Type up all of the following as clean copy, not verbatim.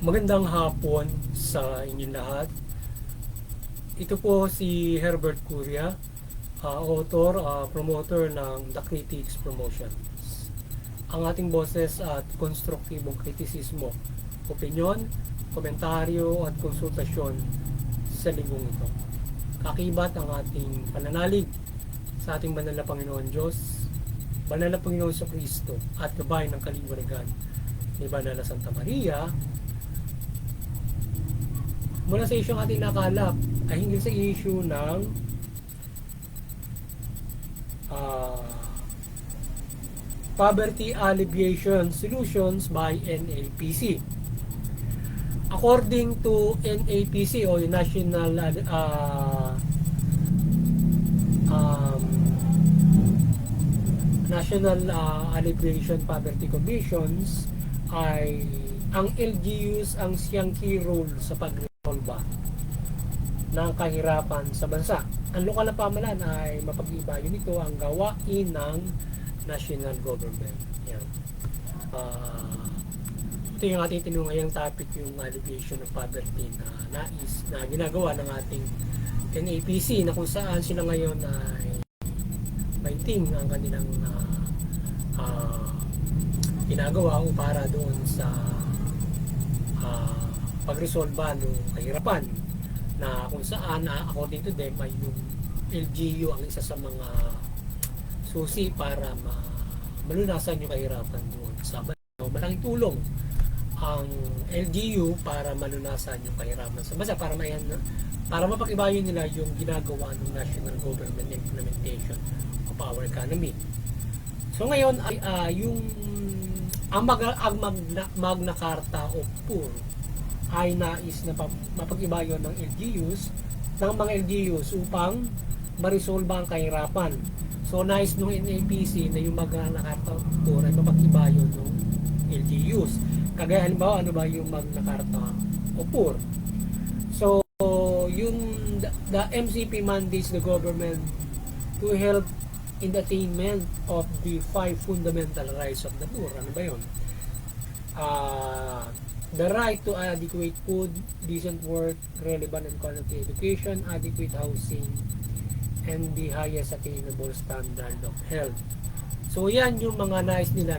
Magandang hapon sa inyong lahat. Ito po si Herbert Curia, author, promoter ng The Critics Promotions. Ang ating boses at konstruktibong kritisismo, opinyon, komentaryo at konsultasyon sa linggong ito. Kakibat ang ating pananalig sa ating banal na Panginoon Diyos, banal na Panginoon sa Kristo at gabay ng kaliwanagan ni Banal na Santa Maria. Mula sa isyong ating nakalap ay hinggil sa issue ng Poverty Alleviation Solutions by NAPC. According to NAPC o yung National Alleviation Poverty Commissions, ay ang LGUs ang siyang key role sa pagresolba ng kahirapan sa bansa. Ang lokal na pamahalaan ay mapag-ibayo nito ang gawain ng national government. Yan. Ito yung ating tinungayang topic, yung alleviation of poverty na ginagawa ng ating NAPC, na kung saan sila ngayon ay maintain ang kanilang ginagawa o para doon sa pagresolba ng kahirapan, na kung saan according to them ay yung LGU ang isa sa mga susi para malunasan yung kahirapan doon sa bansa. Malaking tulong ang LGU para malunasan yung kahirapan sa bansa, para mapag-ibayo nila yung ginagawa ng national government implementation of our economy. So ngayon ay ang Magna Carta o PUR ay nais na mapag-ibayo ng mga LGUs upang marisolba ang kahirapan. So nais ng NAPC na yung Magna Carta o PUR ay mapag-ibayo ng LGUs. Kagaya halimbawa, ano ba yung Magna Carta o PUR? So yung the MCP mandates the government to help in the attainment of the 5 fundamental rights of the poor. Ano ba yun? The right to adequate food, decent work, relevant and quality education, adequate housing, and the highest attainable standard of health. So yan yung mga nais nila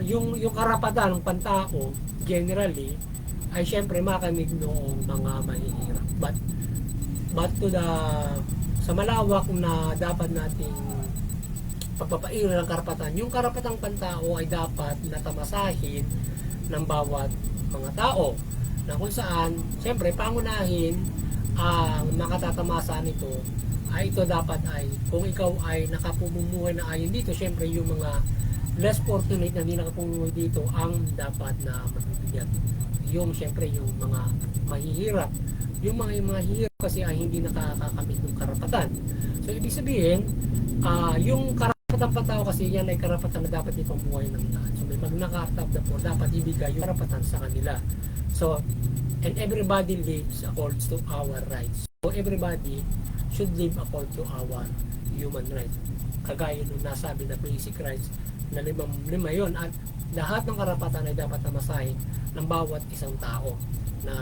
yung karapatan ng pantao generally ay syempre makamig noong mga mahihirap. But to sa malawak na dapat nating pagpapaira ng karapatan, yung karapatang pantao ay dapat natamasahin ng bawat mga tao, na kung saan siyempre pangunahin ang makatatamasa nito ay ito dapat ay kung ikaw ay nakapumumuhay na ayon dito, siyempre yung mga less fortunate na hindi nakapumumuhay dito ang dapat na mabibigyan. Yung siyempre yung mga mahihirap, yung mga mahihirap kasi ay hindi nakakakamit ng karapatan. So ibig sabihin, yung karapatang pantao kasi yan ay karapatan na dapat ipamuhay ng lahat. So may Magna Carta of the Poor, dapat ibigay yung karapatan sa kanila. So, and everybody lives according to our rights. So everybody should live according to our human rights. Kagaya nung nasabi na basic rights na lima yon, at lahat ng karapatan ay dapat namasahin ng bawat isang tao, na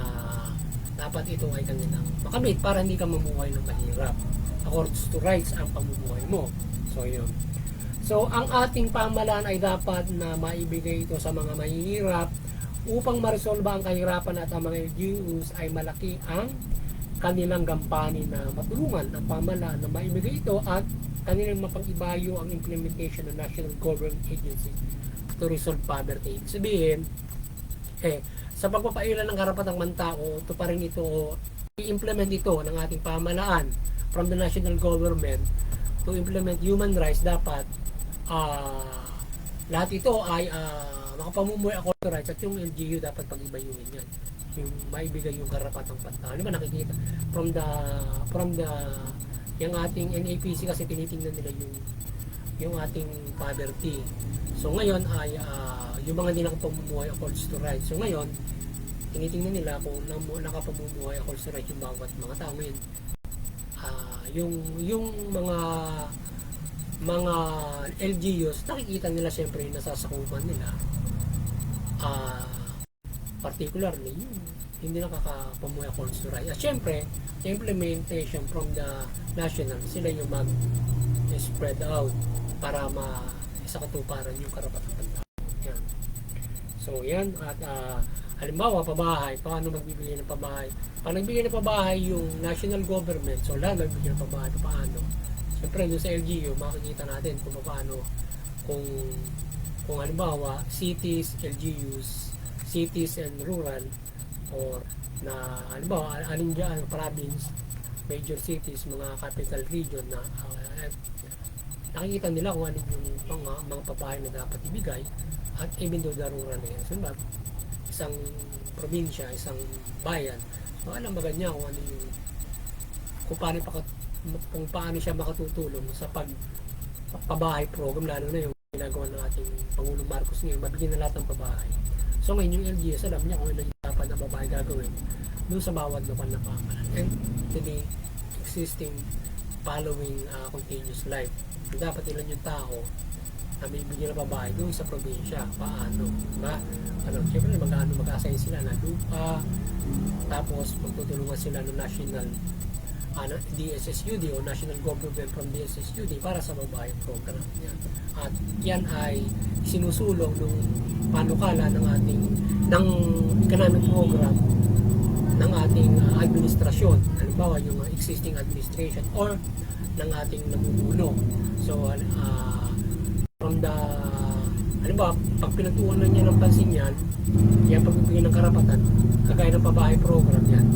dapat ito ay kanilang makamit para hindi ka mamuhay ng mahirap. According to rights ang pamumuhay mo. So yun. So ang ating pamahalaan ay dapat na maibigay ito sa mga mahihirap upang maresolba ang kahirapan, at ang mga LGUs ay malaki ang kanilang gampanin na matulungan ang pamahalaan na maibigay ito at kanilang mapag-ibayo ang implementation ng national government agency to resolve poverty. Sabihin, sa pagpapaila ng karapatang pantao, ito pa rin ito, i-implement ito ng ating pamahalaan from the national government to implement human rights. Dapat lahat ito ay makapamumuhay according to rights, at yung LGU dapat pag-ibayuhin yan, yung maibigay yung karapatang pantao. Di ba nakikita from the yung ating NAPC kasi tinitingnan nila yung ating poverty. So ngayon ay yung mga hindi nakapamumuhay according to rights. So ngayon tinitingnan nila kung nakapamumuhay according to rights yung bawat mga tao. Ngayon yung mga LGUs, nakikita nila siyempre yung nasasakupan nila uh, particularly hindi nakakapamuhay according to rights. At syempre, implementation from the national, sila yung mag-spread out para isa katuparan yung karapatan ng tao. Yan. So yan, at halimbawa pabahay, paano magbibigay ng pabahay? Pag nagbigay ng pabahay yung national government, so lahat nagbibigay ng pabahay, paano? Siyempre doon sa LGU, makikita natin kung paano, kung halimbawa cities, LGUs, cities and rural, or na halimbawa alin dyan, province, major cities, mga capital region na nakikita nila kung ano yung mga pabahay na dapat ibigay, at even though the rural area, so isang probinsya, isang bayan, so alam ba ganyan kung ano yung kung paano siya makatutulong sa pagpabahay program, lalo na yung ginagawa ng ating Pangulong Marcos ngayon, mabigyan na lahat ng pabahay. So ngayon yung LGS, alam niya kung ano yung dapat na babae gagawin doon sa bawat lokal na pamahalaan. And today, existing following continuous life. Dapat ilan yung tao na bibigyan ng babae doon sa probinsya. Paano? Diba? Siyempre mag-assign sila na lupa, tapos magtutulungan sila ng national DSSUD o National Government from DSSUD para sa babae program. At yan ay sinusulong ng panukala ng economic program ng ating administrasyon, halimbawa yung existing administration or ng ating namumuno. So from the halimbawa, pag pinagtuunan niya ng pansin yan, yan pagbibigay ng karapatan, kagaya ng pabahay program yan,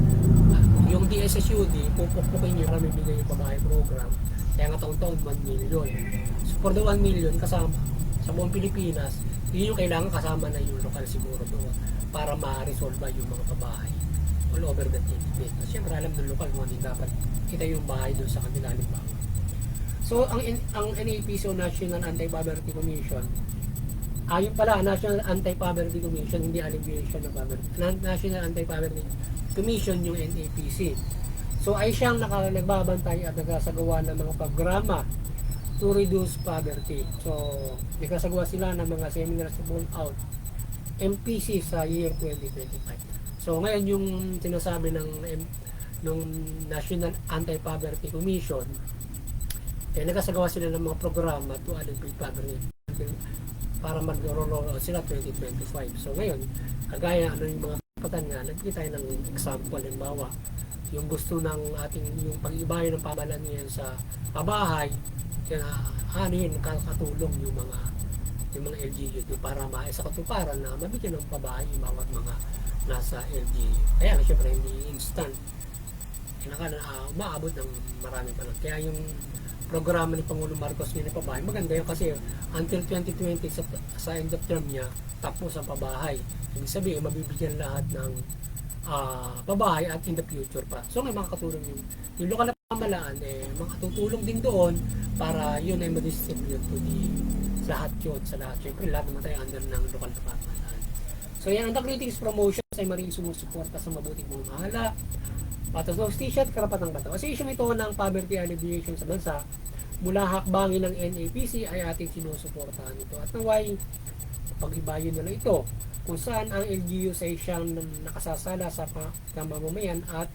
yung DSSUD, pupukpukin nyo para bibigay yung pabahay program, kaya nga taon-taon 1 million. So for the 1 million kasama sa buong Pilipinas, yun yung kailangan kasama na yung lokal siguro doon para ma-resolve yung mga pabahay all over the Philippines. So, siyempre alam ng lokal kung ano dapat kita yung bahay doon sa kanila halimbawa. So ang NAPC o National Anti-Poverty Commission, ayun pala, National Anti-Poverty Commission, hindi Alleviation of Poverty. National Anti-Poverty Commission yung NAPC. So ay siyang nagbabantay at nagsasagawa ng mga programa to reduce poverty. So nagsasagawa sila ng mga seminars to roll out MPC sa year 2025. So ngayon yung sinasabi ng National Anti-Poverty Commission, nagsasagawa sila ng mga programa to alleviate poverty para mag-roll out sila 2025. So ngayon, kagaya yung mga kapatan nga, nagkita tayo ng example, halimbawa, yung gusto ng ating, yung pag-ibayan ng pamahalaan ngayon sa pabahay, yun, katulong yung mga LGU para maisa katuparan na mabigyan ng pabahay yung bawat mga nasa LGU. Kaya syempre hindi instant. Umaabot ng marami pa lang. Kaya yung programa ni Pangulong Marcos ngayon na pabahay, maganda yun kasi until 2020 sa end of term niya, tapos ang pabahay. Ibig sabihin, mabibigyan lahat ng pabahay at in the future pa. So may makakatulong yung lokal na pamahalaan, makatutulong din doon para yun ay ma-distribute to sa lahat. Siyempre, lahat naman tayo under ng lokal na pamahalaan. So yan, ang greetings promotion ay maring sumusuporta sa mabuting pamamahala, patas ng hustisya at karapatang batao. Kasi issue ito ng poverty alleviation sa bansa, mula hakbangin ng NAPC ay ating sinusuportahan ito. At naway, pag-ibayin nila ito, kung saan ang LGUs ay siyang nakasasala sa mamamayan at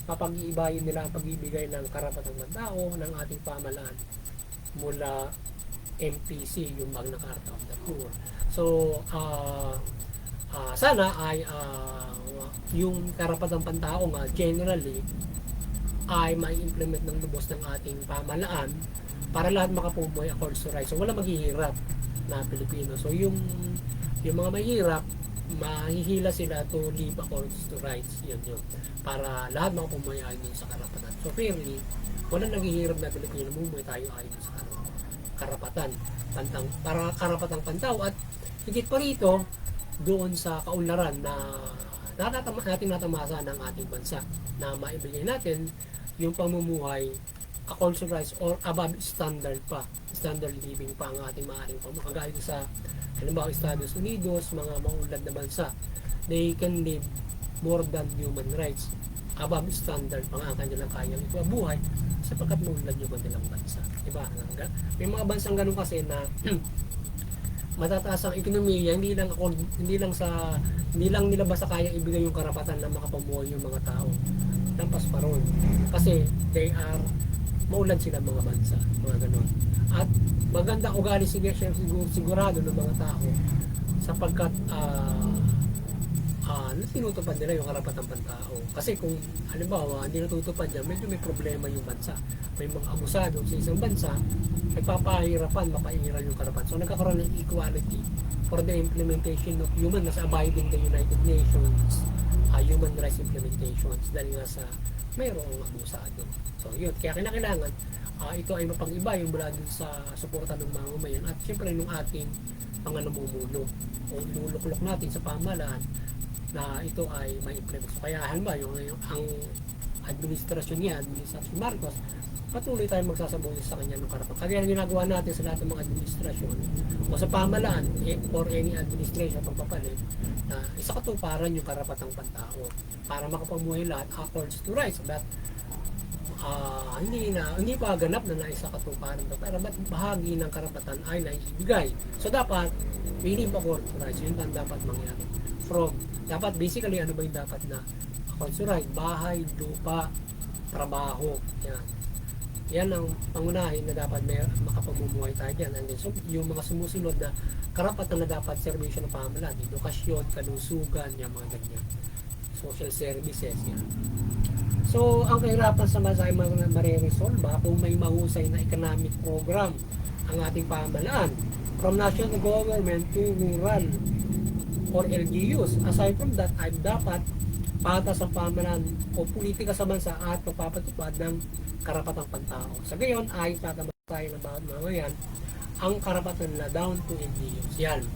mapag-iibayin nila ang pagbibigay ng karapatang tao ng ating pamahalaan mula MPC, yung Magna Carta of the Poor. So, sana ay yung karapatang pantao nga generally ay mai-implement ng lubos ng ating pamahalaan para lahat makapumuhay according to rights. So, wala maghihirap na Pilipino. So, yung mga mahirap, mahihila sila to live according to rights. Yun. Para lahat makapumuhay ayon sa karapatan. So, fairly, wala naghihirap na Pilipino, mumuhay tayo ayon sa karapatan. Para karapatang pantao. At higit pa rito, doon sa kaunlaran na nating natamasa ng ating bansa na maibigay natin yung pamumuhay according to rights or above standard living pa ang ating maaaring pamukagaya sa halimbawa Estados Unidos, mga maunlad na bansa, they can live more than human rights, above standard pa ang kanilang kayang buhay sapagkat maunlad yung kanilang bansa, diba? May mga bansang ganun kasi na matataas ang ekonomiya, hindi lang nila basta kaya ibigay yung karapatan na makapamuhay yung mga tao. Lampas pa ron. Kasi maulad sila mga bansa, mga ganon. At maganda ugali sigurado ng mga tao sapagkat tinutupad nila yung karapatang pantao. Kasi kung halimbawa hindi natutupad yan, medyo may problema yung bansa. May mga abusado sa isang bansa, nagpapahirapan, mapairal yung karapatan. So nagkakaroon ng equality for the implementation of human rights abiding the United Nations human rights implementations dahil nga sa mayroong abusado. So yun, kaya kinakailangan ito ay mapag-iba yung mula dun sa suporta ng mamamayan at siyempre nung ating mga namumuno o iluluklok natin sa pamahalaan na ito ay may implement. So, kaya halimbawa ang administrasyon niya, Administrasyon Marcos, patuloy tayong magsasabuhay sa kanya ng karapatan. Kaya ang ginagawa natin sa lahat ng mga administrasyon o sa pamahalaan or any administration pagpapalit na isa katuparan yung karapatang pantao para makapamuhay lahat according to rights that hindi pa ganap na naisa katuparan to, pero ba't bahagi ng karapatan ay naibigay. So dapat we live according to rights. Yun ang dapat mangyari. Dapat basically ano ba yung dapat na according to right? Bahay, lupa, trabaho. Yan ang pangunahin na dapat makapamumuhay tayo dyan. And then, so, yung mga sumusunod na karapatan na dapat serbisyo ng pamahalaan, edukasyon, kalusugan, yung mga ganyan. Social services, yan. So, ang kahirapan sa bansa ay mariresolba kung may mahusay na economic program ang ating pamahalaan from national government to rural or LGUs. Aside from that, ay dapat patas ang pamahalaan o politika sa bansa at pagpapatupad ng karapatang pantao. Sa gayon ay tatamad tayo ng bawat mamayan ang karapatan na down to LGUs. Yan.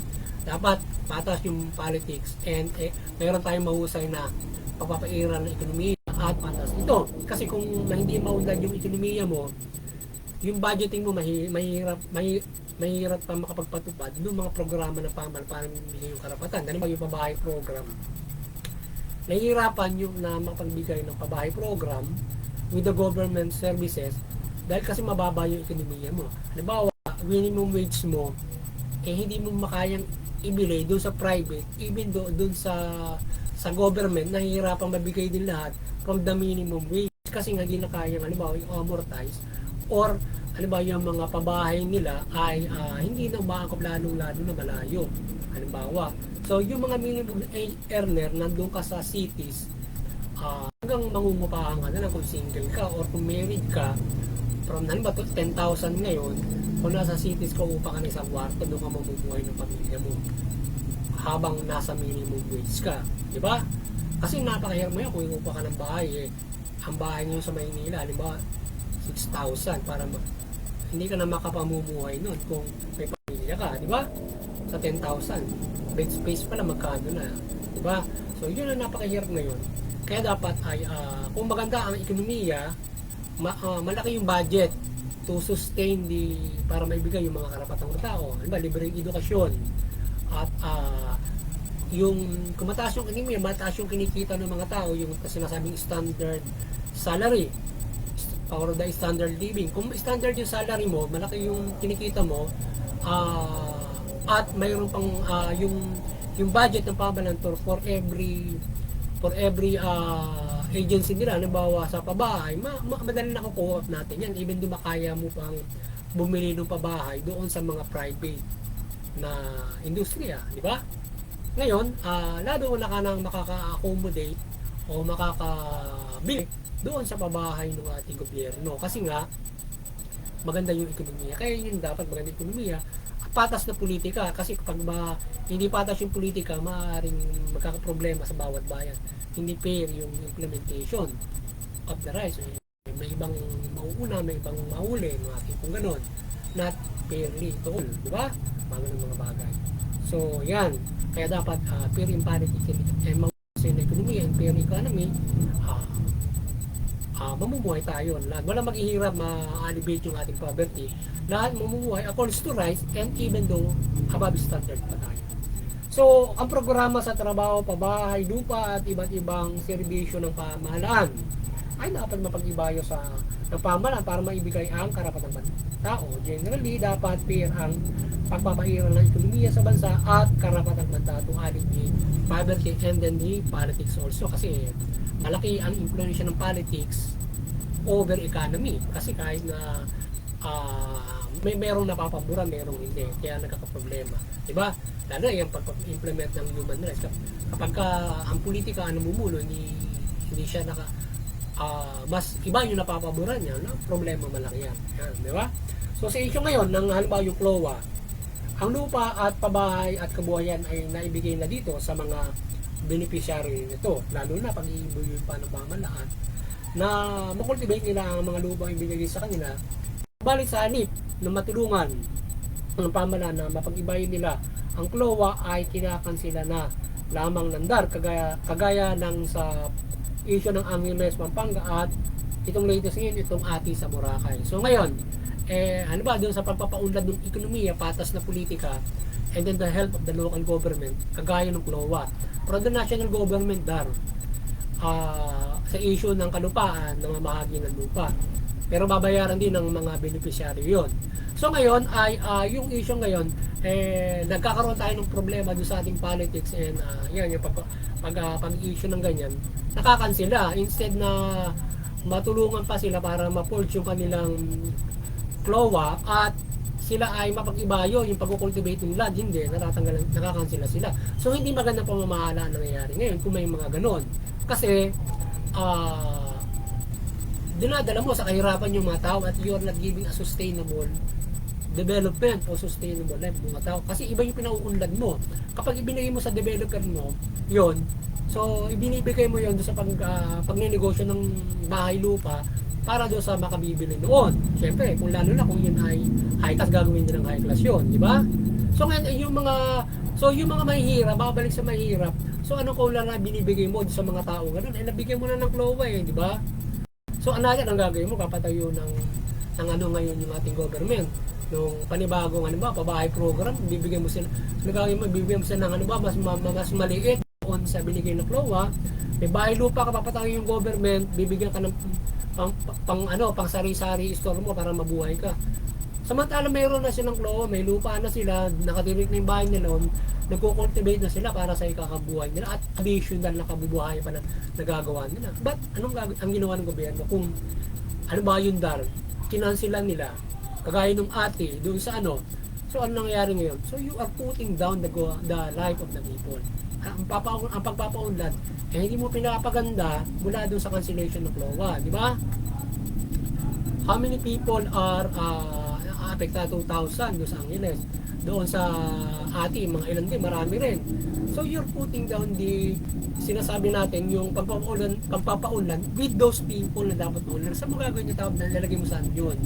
Dapat patas yung politics and mayroon tayong mahusay na pagpapairal ng ekonomiya at patas ito. Kasi kung hindi maunlad yung ekonomiya mo, yung budgeting mo mahirap pa makapagpatupad ng mga programa ng pamahalaan para mabigay yung karapatan. Halimbawa yung pabahay program. Nahihirapan yung na makapagbigay ng pabahay program with the government services dahil kasi mababa yung ekonomiya mo. Halimbawa, minimum wage mo hindi mo makayang ibili doon sa private, even doon sa government, nahihirapan mabigay din lahat from the minimum wage kasi nga hindi na kayang halimbawa yung amortize or halimbawa yung mga pabahay nila ay hindi na umaangkop lalong-lalo na malayo. Halimbawa, so yung mga minimum earner nandun ka sa cities, hanggang mangungupahan ka na lang kung single ka or kung married ka, from halimbawa 10,000 ngayon, kung nasa cities ka upa ka ng isang kwarto, doon ka mamumuhay ng pamilya mo habang nasa minimum wage ka, di ba? Kasi napakahirap mo yan kung upa ka ng bahay ang bahay nyo sa Maynila, halimbawa 6,000 para hindi ka na makapamumuhay nun kung may pamilya ka, di ba? Sa 10,000 bed space pala magkano na, di ba? So yun ang napakahirap ngayon. Kaya dapat ay kung maganda ang ekonomiya, malaki yung budget to sustain para maibigay yung mga karapatang tao. Halimbawa, libreng edukasyon at yung kung mataas yung ekonomiya, mataas yung kinikita ng mga tao, yung sinasabing standard salary or the standard living. Kung standard yung salary mo, malaki yung kinikita mo, at mayroon pang yung budget ng pamahalaan for every agency nila, halimbawa sa pabahay, madali na kukuha natin yan, even doon makaya mo pang bumili ng pabahay doon sa mga private na industriya, di ba? Ngayon, lalo na ka nang makaka-accommodate o makakabili doon sa pabahay ng ating gobyerno kasi nga maganda yung ekonomiya. Kaya yun dapat maganda yung ekonomiya, patas na politika kasi kapag hindi patas yung politika, maaaring magkakaproblema sa bawat bayan. Hindi fair yung implementation of the rights. May ibang mauuna, may ibang mahuli, mga tipong ganon. Not fairly to all, di ba? Mga bagay. So, yan. Kaya dapat fair in politics and mahusay na ekonomiya and fair economy, mamumuhay tayo. Wala maghihirap, ma-alleviate yung ating poverty. Lahat mamumuhay according to rights and even though above standard pa tayo. So, ang programa sa trabaho, pabahay, lupa at iba't ibang serbisyo ng pamahalaan ay dapat mapag-ibayo sa ng pamahalaan para maibigay ang karapatang tao. Generally, dapat fair ang pagpapairal ng ekonomiya sa bansa at karapatang bansa to alit the poverty and then the politics also. Kasi malaki ang influensya ng politics over economy. Kasi kahit na merong napapaboran, merong hindi. Kaya nagkakaproblema. Diba? Lalo yung pag-implement ng human rights. Kapag ang politika ang namumulo, hindi siya mas iba yung napapaboran niya, no? Problema malaki yan. Yan, di ba? So sa issue ngayon ng halimbawa yung CLOA, ang lupa at pabahay at kabuhayan ay naibigay na dito sa mga beneficiary nito, lalo na pag iibuyin pa ng pamahalaan na makultivate nila ang mga lupa ang ibigay sa kanila. Balik sa halip na matulungan ng pamahalaan na mapag-ibayin nila ang CLOA ay kinakansila na lamang landar kagaya ng sa issue ng Angeles, Pampanga at itong latest ngayon, itong Ati sa Boracay. So ngayon, ano ba, doon sa pagpapaunlad ng ekonomiya, patas na politika, and then the help of the local government, kagaya ng CLOA. Pero the national government dar, sa issue ng kalupaan, ng mamahagi ng lupa. Pero babayaran din ng mga beneficiary yon. So ngayon, yung issue ngayon, nagkakaroon tayo ng problema doon sa ating politics and yan, yung pag-issue ng ganyan, nakakansila. Instead na matulungan pa sila para ma-forge yung kanilang CLOA at sila ay mapag-ibayo yung pag-cultivate ng land, hindi, nakakansila sila. So hindi maganda pamamahala ang nangyayari ngayon kung may mga ganon. Kasi dinadala mo sa kahirapan yung mga tao at you're not giving a sustainable development o sustainable life ng mga tao. Kasi iba yung pinauunlad mo. Kapag ibinigay mo sa developer mo, yon, so ibinibigay mo yon doon sa pagnenegosyo ng bahay lupa para doon sa makabibili noon. Siyempre, kung lalo na kung yun ay high class, gagawin din ng high class yun, di ba? So ngayon, yung mga mahihirap, babalik sa mahihirap, so anong kaulan na binibigay mo sa mga tao ganun? Nabigyan mo na ng CLOA di ba? So ang gagawin mo, papatayo ng ano ngayon yung ating government, nung panibagong pabahay program, bibigyan mo sila, bibigyan mo sila ng mas maliit doon sa binigay na CLOA. May bahay lupa ka, papatayo yung government, bibigyan ka ng pang sari-sari store mo para mabuhay ka. Samantala mayroon na silang CLOA, may lupa na sila, nakatirik na yung bahay nila, nagko-cultivate na sila para sa ikakabuhay nila at additional na kabubuhay pa na nagagawa nila. But ang ginawa ng gobyerno kung ano ba yung dar, kinansilan nila kagaya nung ate doon sa so ano nangyayari ngayon? So you are putting down the life of the people. Ang pagpapaunlad hindi mo pinapaganda mula doon sa cancellation ng CLOA, di ba? How many people are affected? 2,000 doon sa Angeles, doon sa ati, mga ilan din, marami rin. So you're putting down sinasabi natin yung pagpapaunlad with those people na dapat unlad. Sa mga gagawin yung tawag na lalagay mo saan yun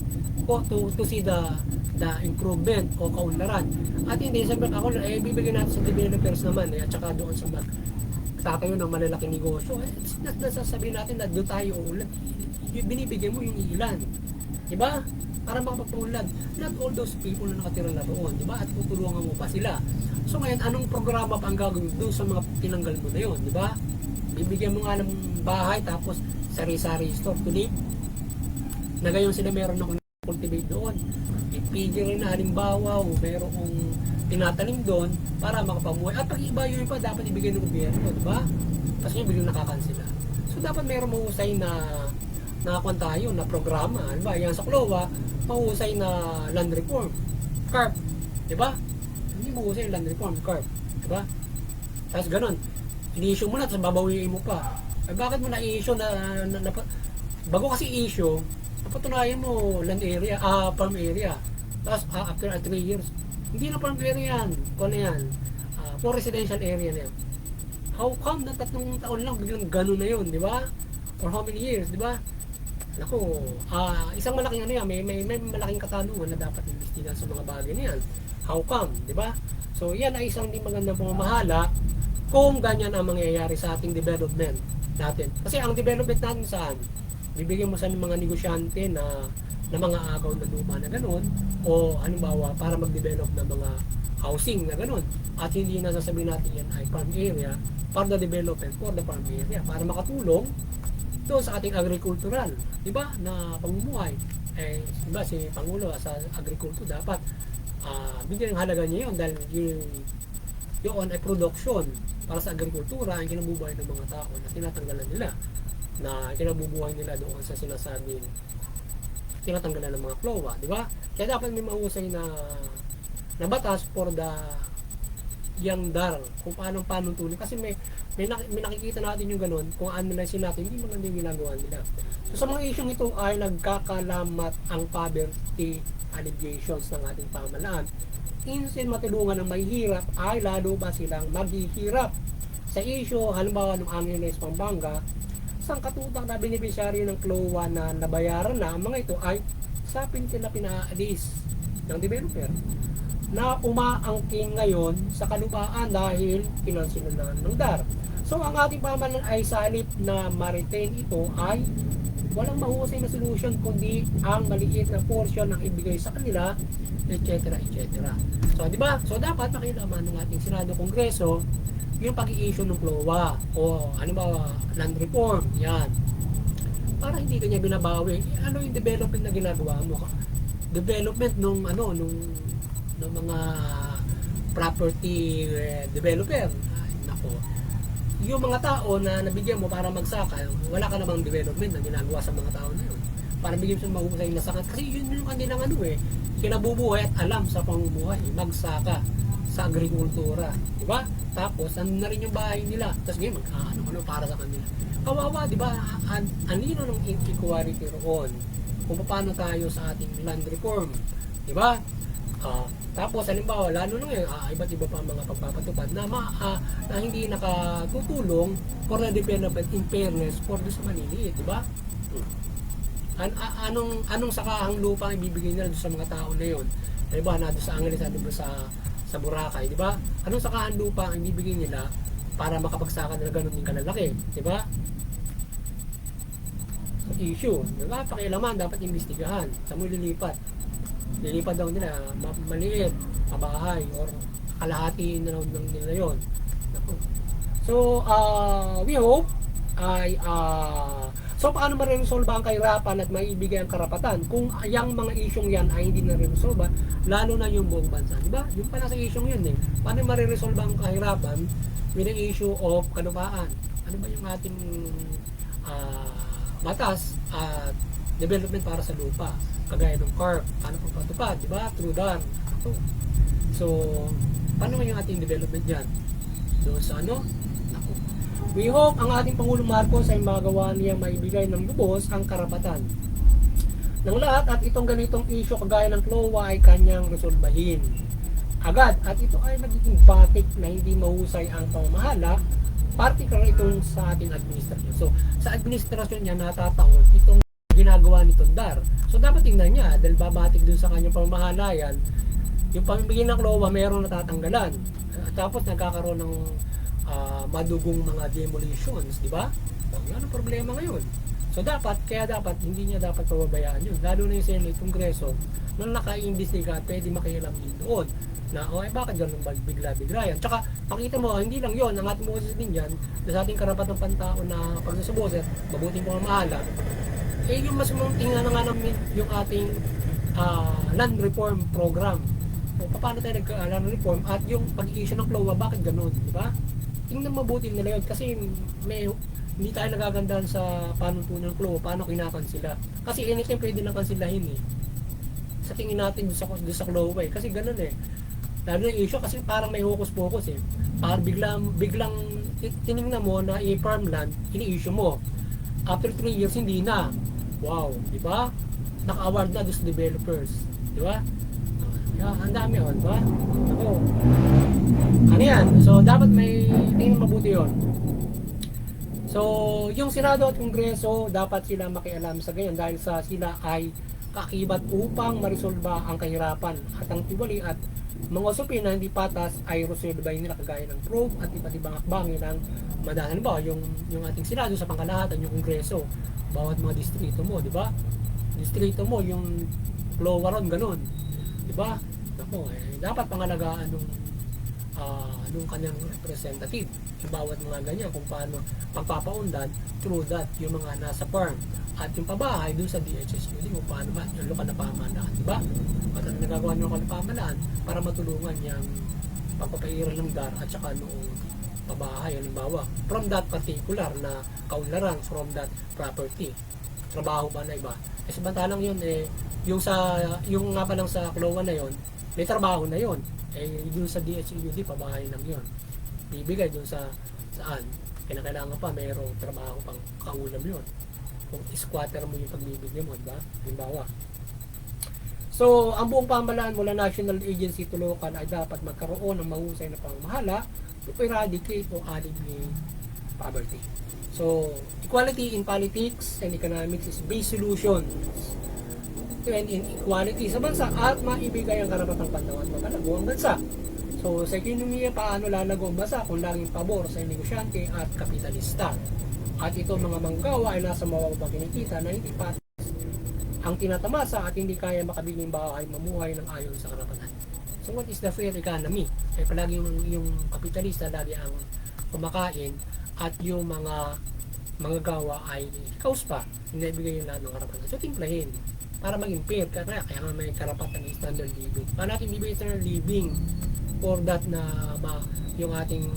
to see the improvement o kaunlaran. At hindi sabi ako bibigyan natin sa developers naman at saka doon sa tatayo ng malalaking negosyo. Nasasabihin natin na doon tayo uunlad. Binibigyan mo yung ilan, diba? Para makapagpaunlad. Not all those people na nakatira na doon, diba? At tutulungan mo pa sila. So ngayon, anong programa pa ang gagawin doon sa mga tinanggal mo na yun, diba? Bibigyan mo nga ng bahay tapos sari-sari store to live. Na gayon sila meron na cultivate doon. Ipigil rin na halimbawa o merong tinatanim doon para makapamuhay. At pag-iba yun pa, dapat ibigay ng gobyerno, diba? Kasi yung biglang nakakansila. So dapat meron mahusay na nakakuha tayo na programa. Diba? Yan sa CLOA, mahusay na land reform. CARP. Diba? Hindi mahusay land reform. CARP. Diba? Tapos ganun. I-issue mo na, tapos babawiin mo pa. Ay bakit mo na-issue bago kasi issue, napatunayan mo land area, farm area. Tapos after 3 years, hindi na farm area yan. Kung yan, for residential area na yan. How come na 3 taon lang biglang gano'n na yun, di ba? For how many years, di ba? Naku, isang malaking yan, may malaking katanungan na dapat imbestigan sa mga bagay na yan. How come, di ba? So yan ay isang hindi magandang pamamahala kung ganyan ang mangyayari sa ating development natin. Kasi ang development natin saan? Bibigyan mo sa mga negosyante na mga agaw na lupa na gano'n o halimbawa para mag-develop ng mga housing na gano'n at hindi na sasabihin natin yan ay farm area for the development for the farm area para makatulong doon sa ating agricultural, di ba, na pamumuhay. Di ba, si Pangulo sa agriculture dapat bigyan ng halaga niya yun dahil yun ay production para sa agrikultura ang kinabubuhay ng mga tao na tinatanggalan nila, na kinabubuhay nila doon sa sinasabing tinatanggalan ng mga klowa, di ba? Kaya dapat may mahusay na batas for the young dar, kung paano tuloy. Kasi may nakikita natin yung ganun, kung ano na natin, hindi maganda yung ginagawa nila. So sa mga isyong ito ay nagkakalamat ang poverty alleviations ng ating pamahalaan. Instead matulungan ng mahihirap ay lalo ba silang maghihirap. Sa issue, halimbawa ng Angeles, Pampanga, isang katutak na beneficiary ng CLOA na nabayaran na, ang mga ito ay sa pinaalis ng developer na umaangking ngayon sa kalupaan dahil pinansinunan ng DAR. So ang ating pamahalaan ay sa halip na ma-retain ito ay walang mahusay na solution kundi ang maliit na portion ng ibigay sa kanila, etc. So di ba? So dapat makilaman ng ating Senado Kongreso yung pag-i-issue ng CLOA o ano ba, land reform, yan. Para hindi kanya binabawi. Ano yung development na ginagawa mo? Development nung mga property developer. Ay, nako. Yung mga tao na nabigyan mo para magsaka, wala ka namang development na ginagawa sa mga tao na yun. Para bigyan sila mahusay na sakat. Kasi yun yung kanilang kinabubuhay at alam sa pamumuhay, magsaka sa agrikultura, di ba? Tapos ano na rin yung bahay nila, tapos ngayon ano para sa kanila. Kawawa, di ba? Anino ng equality roon kung paano tayo sa ating land reform, di ba? Tapos halimbawa lalo na ngayon iba't iba pa mga pagpapatupad na hindi nakatutulong for the development in fairness for the sa maliliit, di ba? Anong sakahang lupa ang ibibigay nila sa mga tao na yon? Di ba, na doon sa Angeles, doon sa Boracay, di ba? Anong sakahan lupa ang ibibigay nila para makapagsaka na ganun din kalalaki, di ba? So, issue, di ba? Pakialaman, dapat imbestigahan sa mo lilipat daw nila maliit, mabahay or kalahati na lang nila yon. So we hope ay so paano ma-resolve ang kahirapan at maibigay ang karapatan kung yung mga isyong yan ay hindi na-resolve, lalo na yung buong bansa, di ba? Yung pala sa isyong yun paano ma-resolve ang kahirapan with the issue of kalupaan? Ano ba yung ating batas at development para sa lupa, kagaya ng CARP, paano pang patupad, di ba? Through DAR. So paano yung ating development dyan? Doon sa we hope ang ating Pangulong Marcos ay magawa niya maibigay ng lubos ang karapatan ng lahat at itong ganitong issue kagaya ng CLOA ay kanyang resolbahin agad at ito ay magiging batik na hindi mahusay ang pamamahala, particular itong sa ating administrasyon. So sa administrasyon niya natataon itong ginagawa nitong DAR. So dapat tingnan niya dahil babatik dun sa kanyang pamamahalayan, yung pamimigay ng CLOA mayroong natatanggalan at tapos nagkakaroon ng madugong mga demolitions, di ba? Yan ang problema ngayon. So kaya dapat hindi niya dapat pababayaan yun. Lalo na yung Senate, Kongreso, nung naka-imbestiga at pwede makialam din doon na bakit ganun bigla-bigla yan. Tsaka makita mo, hindi lang yon ang ating boses din dyan sa ating karapatang pantao na pagsasaboset, mabuting pamamahala. Yung mas tingnan na nga namin yung ating land reform program. So, paano tayo nag-land reform at yung pag-issue ng CLOA, bakit ganun, di ba? Tingnan mabuti nila yun kasi hindi tayo nagagandahan sa panuntunan ng CLOA, paano kinakan sila. Kasi anytime pwede na kansilahin sa tingin natin doon sa CLOA kasi ganun lalo yung issue kasi parang may hocus-pocus parang biglang tinignan mo na i-farmland, ini-issue mo after 3 years hindi na, wow, di ba? Naka-award na doon sa developers, di ba? Ang dami di ba? Ano yan? So dapat may tingin mabuti yon. So yung Senado at Kongreso dapat sila makialam sa ganyan dahil sila ay kakibat upang marisolba ang kahirapan at ang tiwali at mga usapin na hindi patas ay resolbahin nila kagaya ng probe at iba't ibang akbangin ng madahan ba yung ating Senado sa pangkalahatan, yung Kongreso, bawat mga distrito mo, di ba? Distrito mo yung CLOA ron ganun, di ba? Dapat pangalagaan ng nung kanyang representative. Yung bawat mga ganyan, kung paano pagpapaundan through that, yung mga nasa farm. At yung pabahay dun sa DHSUD, kung paano ba yung lokal na pamahalaan, di ba? At ang nagagawa ng lokal na pamahalaan para matulungan yung pagpapairal ng DAR at saka noong pabahay, halimbawa, from that particular na kaunlaran, from that property. Trabaho ba na iba? Eh, samantalang yun, yung nga pa lang sa Klowa na yun, may trabaho na yun. Eh, dun sa DHUD, pabahay lang yun. Bibigay dun sa saan. Kailangan pa, mayroong trabaho pang kaulam yun. Kung squatter mo yung pagbibigyan mo, diba? Halimbawa. So, ang buong pamahalaan mula national agency to local ay dapat magkaroon ng mahusay na pamamahala to eradicate o alleviate poverty. So, equality in politics and economics is base solutions to end inequality sa bansa at maibigay ang karapatang panahon at magalago ang bansa. So, sa ekonomiya, paano lalago ang bansa kung laging pabor sa negosyante at kapitalista? At ito mga manggawa ay nasa mababang kinikita na hindi patas ang tinatamasa at hindi kaya makabiling bahay mamuhay ng ayon sa karapatan. So, what is the fair economy? Eh, palagi yung kapitalista lagi ang kumakain at yung mga gawa ay kaus pa, hindi ibigay yung lahat ng karapatan. So, timplahin para maging fair. Kaya nga may karapatan ng standard living. Paano natin bibigay standard living for that na yung ating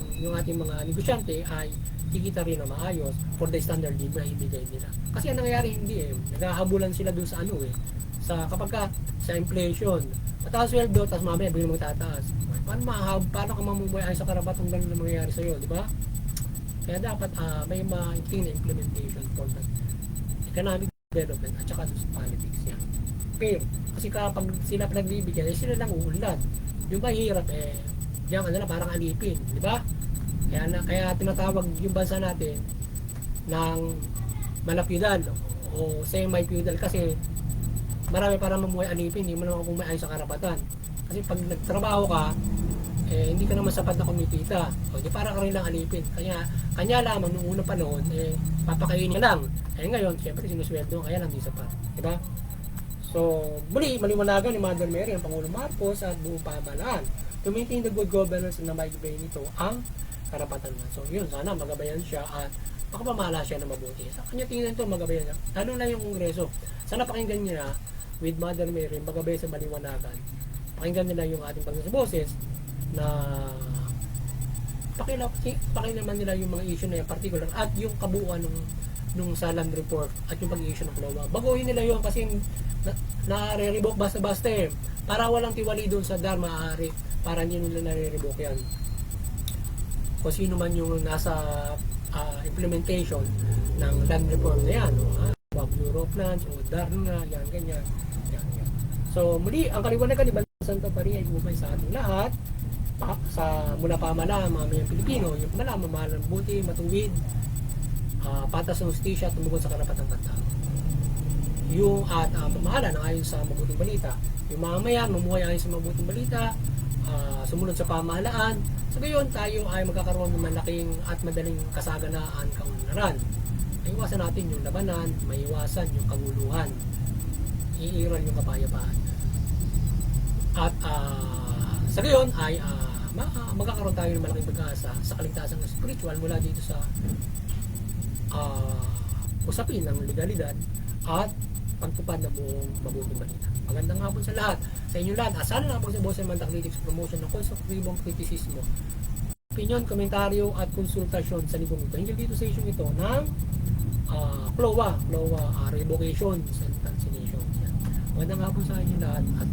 mga negosyante ay kikita rin na maayos for the standard living na ibigay nila. Kasi ang nangyayari hindi naghahabulan sila dun sa sa kapag sa inflation, mataas sweldo, tapos mamaya biglang magtataas. Paano ka mamumuhay sa karapatang gano'n na mangyayari sa'yo, di ba? Kaya dapat may maigting na implementation for that economic development at saka sa politics yan. Fair. Kasi kapag sila pinagbibigyan, sila lang uunlad. Yung mahirap diyan parang alipin, di ba? Kaya tinatawag yung bansa natin ng malapyudal o semi-feudal kasi marami para mamuhay alipin, hindi mo naman kung may ayos sa karapatan. Kasi pag nagtrabaho ka, hindi ka naman sapat na kumikita. O di para ka rin lang alipin. Kanya lamang nung unang panahon, papakain niya lang. Ngayon, siyempre sinusweldo, kaya lang di sapat. Diba? So, muli, maliwanagan ni Mother Mary, ang Pangulong Marcos at buong pamahalaan to maintain the good governance na maibigay nito ang karapatan na. So, yun, sana magabayan siya at makapamahala siya na mabuti. Sa kanya tingnan ito, magabayan niya. Lalo na yung Kongreso. Sana pakinggan niya with Mother Mary, magabay sa maliwanagan. Pakinggan nila yung ating pagkasaboses na pakilaman nila yung mga issue na yung particular at yung kabuuan nung sa land report at yung pag-issue ng Klowa. Baguhin nila yun kasi nare-revoke basta-basta para walang tiwali doon sa DAR maaari para hindi nila nare-revoke yan. Kung sino man yung nasa implementation ng land reform na yan, Bureau of Lands, o DAR nga, yan, ganyan. So, muli, ang kaliwanagan ni Bansa Santa Maria ay bumay sa ating lahat, sa mula pamahalaan, mga mayang Pilipino, yung pamahalaan, mamahalang buti, matuwid, patas ng hustisya at tumugon sa karapatang tao. Yung pamahalaan ang ayon sa mabuting balita. Yung mga mayan, mamuhay ayon sa mabuting balita, sumunod sa pamahalaan. So gayon, tayo ay magkakaroon ng malaking at madaling kasaganaan kaunlaran. Iwasan natin yung labanan, maiwasan yung kaguluhan, iiral yung kapayapaan. At sa gayon ay magkakaroon tayo ng malaking pag-asa sa kaligtasan ng spiritual mula dito sa usapin ng legalidad at pagtupad ng buong mabuting balita. Magandang hapon sa lahat. Sa inyong lahat, asahan na po sa Boss Manda Critics Promotion ng konstruktibong kritisismo, opinion, komentaryo at konsultasyon sa libong ito. Hinggil dito sa issue ito ng Klowa revocation and cancellation. Magandang hapon sa inyong lahat at